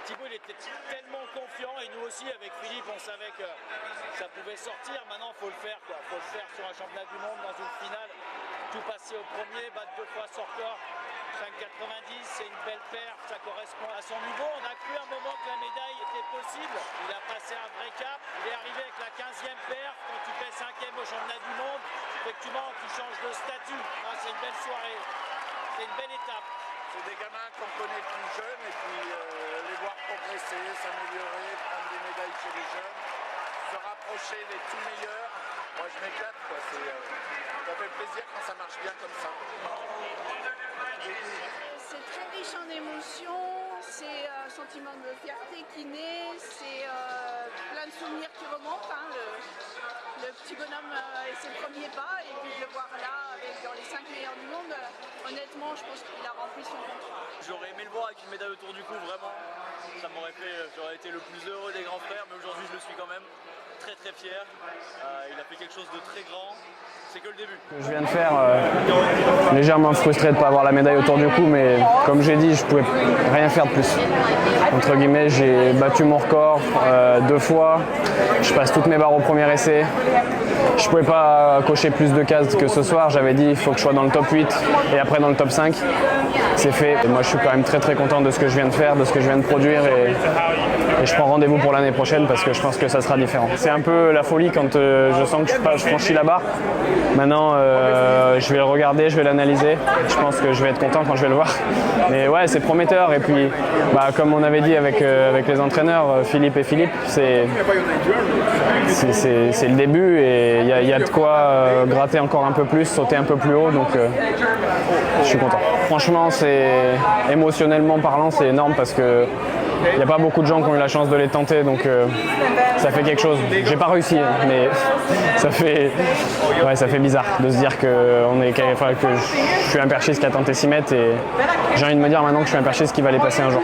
Thibaut, il était tellement confiant et nous aussi avec Philippe, on savait que ça pouvait sortir. Maintenant, il faut le faire, quoi. Faut le faire sur un championnat du monde, dans une finale. Tout passer au premier, battre 2 fois son record. 5,90, c'est une belle perte, ça correspond à son niveau. On a cru un moment que la médaille était possible. Il a passé un vrai cap. Il est arrivé avec la 15e perte. Quand tu fais 5e au championnat du monde, effectivement, tu changes de statut. Ah, c'est une belle soirée. C'est une belle étape. C'est des gamins qu'on connaît plus jeunes et puis les voir progresser, s'améliorer, prendre des médailles chez les jeunes, se rapprocher des tout meilleurs. Moi je m'éclate, quoi. Ça fait plaisir quand ça marche bien comme ça. C'est très riche en émotions, c'est un sentiment de fierté qui naît, c'est plein de souvenirs qui remontent. Hein. Le petit bonhomme et ses premiers pas, et puis de le voir là dans les 5 meilleurs du monde, honnêtement je pense qu'il a rempli son contrat. J'aurais aimé le voir avec une médaille autour du cou, vraiment. Ça m'aurait fait, j'aurais été le plus heureux des grands frères, mais aujourd'hui je le suis quand même. Très très fier. Il a fait quelque chose de très grand. C'est que le début. Je viens de faire légèrement frustré de ne pas avoir la médaille autour du cou, mais comme j'ai dit, je ne pouvais rien faire de plus. Entre guillemets, j'ai battu mon record 2 fois. Je passe toutes mes barres au premier essai. Je ne pouvais pas cocher plus de cases que ce soir. J'avais dit il faut que je sois dans le top 8 et après dans le top 5. C'est fait. Et moi, je suis quand même très très content de ce que je viens de faire, de ce que je viens de produire. Et je prends rendez-vous pour l'année prochaine parce que je pense que ça sera différent. C'est un peu la folie quand je sens que je franchis la barre. Maintenant, je vais le regarder, je vais l'analyser. Je pense que je vais être content quand je vais le voir. Mais ouais, c'est prometteur. Et puis, comme on avait dit avec les entraîneurs, Philippe, c'est le début et il y a de quoi gratter encore un peu plus, sauter un peu plus haut. Donc, je suis content. Franchement, émotionnellement parlant, c'est énorme parce que il n'y a pas beaucoup de gens qui ont eu la chance de les tenter, donc ça fait quelque chose. J'ai pas réussi, mais ça fait bizarre de se dire que je suis un perchiste qui a tenté 6 mètres et j'ai envie de me dire maintenant que je suis un perchiste qui va les passer un jour.